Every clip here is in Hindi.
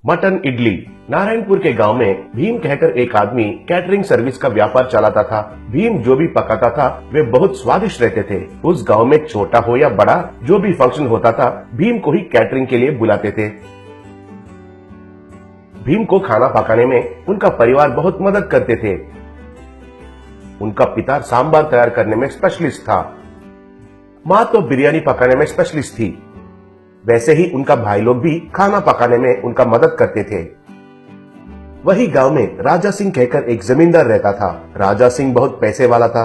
मटन इडली। नारायणपुर के गांव में भीम कहकर एक आदमी कैटरिंग सर्विस का व्यापार चलाता था। भीम जो भी पकाता था वे बहुत स्वादिष्ट रहते थे। उस गांव में छोटा हो या बड़ा जो भी फंक्शन होता था भीम को ही कैटरिंग के लिए बुलाते थे। भीम को खाना पकाने में उनका परिवार बहुत मदद करते थे। उनका पिता सांबार तैयार करने में स्पेशलिस्ट था। माँ तो बिरयानी पकाने में स्पेशलिस्ट थी। वैसे ही उनका भाई लोग भी खाना पकाने में उनका मदद करते थे। वही गांव में राजा सिंह कहकर एक जमींदार रहता था। राजा सिंह बहुत पैसे वाला था।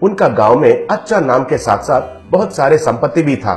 उनका गांव में अच्छा नाम के साथ साथ बहुत सारे संपत्ति भी था।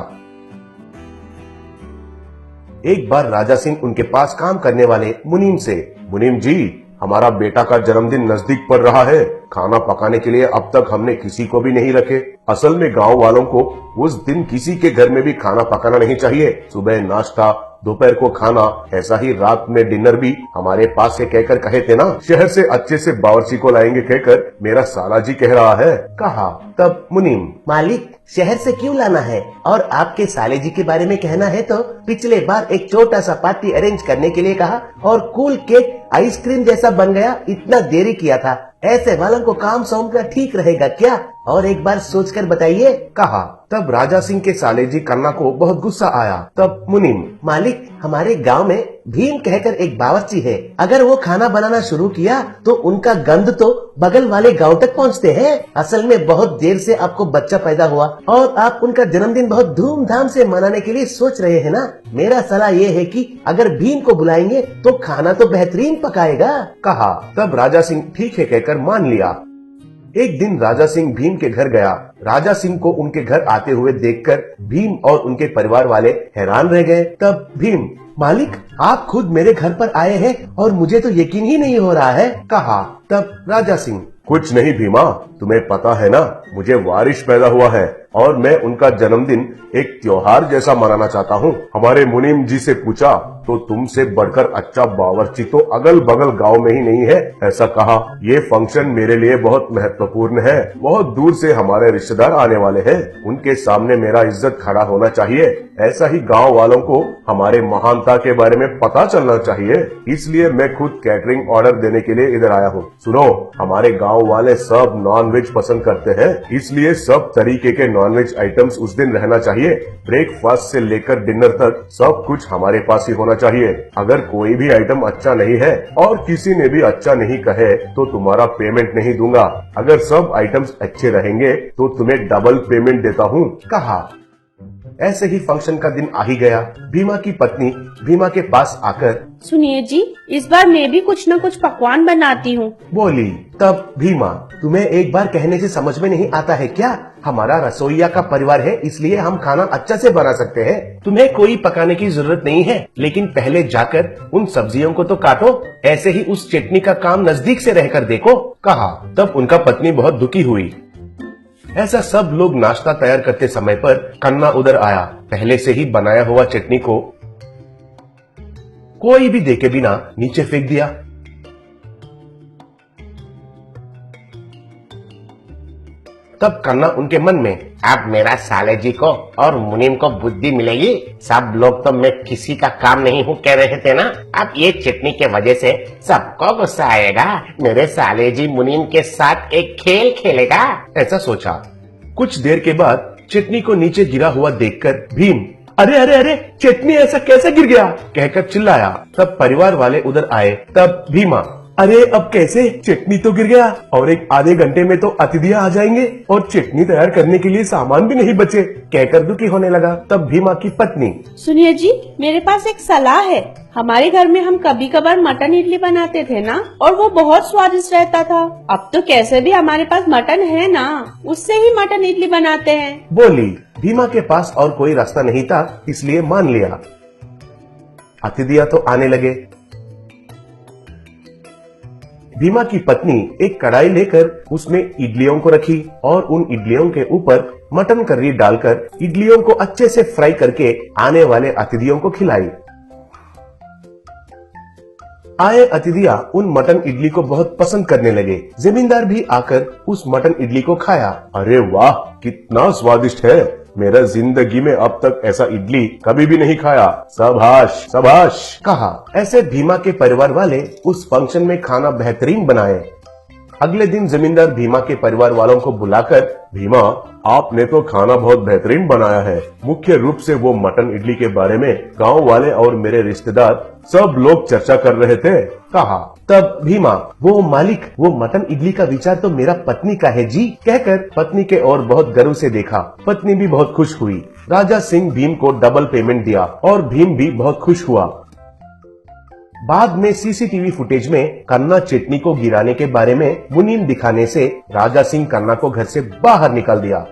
एक बार राजा सिंह उनके पास काम करने वाले मुनीम से, मुनीम जी, हमारा बेटा का जन्मदिन नजदीक पड़ रहा है। खाना पकाने के लिए अब तक हमने किसी को भी नहीं रखे। असल में गांव वालों को उस दिन किसी के घर में भी खाना पकाना नहीं चाहिए। सुबह नाश्ता, दोपहर को खाना, ऐसा ही रात में डिनर भी हमारे पास से कहकर कहे थे ना। शहर से अच्छे से बावर्ची को लाएंगे कहकर मेरा साला जी कह रहा है, कहा। तब मुनीम, मालिक, शहर से क्यों लाना है? और आपके साले जी के बारे में कहना है तो पिछले बार एक छोटा सा पार्टी अरेंज करने के लिए कहा और कूल केक आइसक्रीम जैसा बन गया। इतना देरी किया था। ऐसे वालों को काम सौंपना ठीक रहेगा क्या? और एक बार सोचकर बताइए, कहा। तब राजा सिंह के साले जी कन्ना को बहुत गुस्सा आया। तब मुनीम, मालिक, हमारे गांव में भीम कहकर एक बावर्ची है। अगर वो खाना बनाना शुरू किया तो उनका गंध तो बगल वाले गांव तक पहुंचते हैं। असल में बहुत देर से आपको बच्चा पैदा हुआ और आप उनका जन्मदिन बहुत धूमधाम से मनाने के लिए सोच रहे हैं ना। मेरा सलाह ये है कि अगर भीम को बुलाएंगे तो खाना तो बेहतरीन पकाएगा, कहा। तब राजा सिंह ठीक है कहकर मान लिया। एक दिन राजा सिंह भीम के घर गया। राजा सिंह को उनके घर आते हुए देखकर भीम और उनके परिवार वाले हैरान रह गए। तब भीम, मालिक, आप खुद मेरे घर पर आए हैं और मुझे तो यकीन ही नहीं हो रहा है, कहा। तब राजा सिंह, कुछ नहीं भीमा, तुम्हें पता है ना, मुझे वारिस पैदा हुआ है और मैं उनका जन्मदिन एक त्योहार जैसा मनाना चाहता हूँ। हमारे मुनीम जी से पूछा तो तुमसे बढ़कर अच्छा बावर्ची तो अगल बगल गांव में ही नहीं है, ऐसा कहा। ये फंक्शन मेरे लिए बहुत महत्वपूर्ण है। बहुत दूर से हमारे रिश्तेदार आने वाले हैं। उनके सामने मेरा इज्जत खड़ा होना चाहिए। ऐसा ही गांव वालों को हमारे महानता के बारे में पता चलना चाहिए। इसलिए मैं खुद कैटरिंग ऑर्डर देने के लिए इधर आया हूँ। सुनो, हमारे गांव वाले सब नॉनवेज पसंद करते हैं, इसलिए सब तरीके के नॉनवेज आइटम्स उस दिन रहना चाहिए। ब्रेकफास्ट से लेकर डिनर तक सब कुछ हमारे पास ही होना चाहिए। अगर कोई भी आइटम अच्छा नहीं है और किसी ने भी अच्छा नहीं कहे तो तुम्हारा पेमेंट नहीं दूंगा। अगर सब आइटम्स अच्छे रहेंगे तो तुम्हें डबल पेमेंट देता हूँ, कहा। ऐसे ही फंक्शन का दिन आ ही गया। भीमा की पत्नी भीमा के पास आकर, सुनिए जी, इस बार मैं भी कुछ न कुछ पकवान बनाती हूँ, बोली। तब भीमा, तुम्हें एक बार कहने से समझ में नहीं आता है क्या? हमारा रसोइया का परिवार है, इसलिए हम खाना अच्छा से बना सकते हैं। तुम्हें कोई पकाने की जरूरत नहीं है, लेकिन पहले जाकर उन सब्जियों को तो काटो। ऐसे ही उस चटनी का काम नजदीक से रहकर देखो, कहा। तब उनका पत्नी बहुत दुखी हुई। ऐसा सब लोग नाश्ता तैयार करते समय पर कन्ना उधर आया। पहले से ही बनाया हुआ चटनी को कोई भी देखे बिना नीचे फेंक दिया। तब कन्ना उनके मन में, अब मेरा साले जी को और मुनीम को बुद्धि मिलेगी। सब लोग तो मैं किसी का काम नहीं हूँ कह रहे थे ना। अब ये चटनी के वजह से सबको गुस्सा आएगा। मेरे साले जी मुनीम के साथ एक खेल खेलेगा, ऐसा सोचा। कुछ देर के बाद चटनी को नीचे गिरा हुआ देखकर भीम, अरे अरे अरे, चटनी ऐसा कैसे गिर गया, कहकर चिल्लाया। तब परिवार वाले उधर आए। तब भीमा, अरे अब कैसे? चटनी तो गिर गया और एक आधे घंटे में तो अतिथियां आ जाएंगे और चटनी तैयार करने के लिए सामान भी नहीं बचे, कहकर दुखी होने लगा। तब भीमा की पत्नी, सुनिए जी, मेरे पास एक सलाह है। हमारे घर में हम कभी कभार मटन इडली बनाते थे ना, और वो बहुत स्वादिष्ट रहता था। अब तो कैसे भी हमारे पास मटन है ना, उससे ही मटन इडली बनाते हैं, बोली। भीमा के पास और कोई रास्ता नहीं था, इसलिए मान लिया। अतिथियां तो आने लगे। भीमा की पत्नी एक कढ़ाई लेकर उसमें इडलियों को रखी और उन इडलियों के ऊपर मटन करी डालकर इडलियों को अच्छे से फ्राई करके आने वाले अतिथियों को खिलाई। आए अतिथियां उन मटन इडली को बहुत पसंद करने लगे। जमींदार भी आकर उस मटन इडली को खाया। अरे वाह, कितना स्वादिष्ट है, मेरा जिंदगी में अब तक ऐसा इडली कभी भी नहीं खाया। शाबाश शाबाश। कहा। ऐसे भीमा के परिवार वाले उस फंक्शन में खाना बेहतरीन बनाए। अगले दिन जमींदार भीमा के परिवार वालों को बुलाकर, भीमा आपने तो खाना बहुत बेहतरीन बनाया है। मुख्य रूप से वो मटन इडली के बारे में गांव वाले और मेरे रिश्तेदार सब लोग चर्चा कर रहे थे। कहा। तब भीमा, वो मालिक, वो मटन इडली का विचार तो मेरा पत्नी का है जी, कहकर पत्नी के ओर बहुत गर्व से देखा। पत्नी भी बहुत खुश हुई। राजा सिंह भीम को डबल पेमेंट दिया और भीम भी बहुत खुश हुआ। बाद में सीसीटीवी फुटेज में कन्ना चटनी को गिराने के बारे में मुनीम दिखाने से राजा सिंह कन्ना को घर से बाहर निकाल दिया।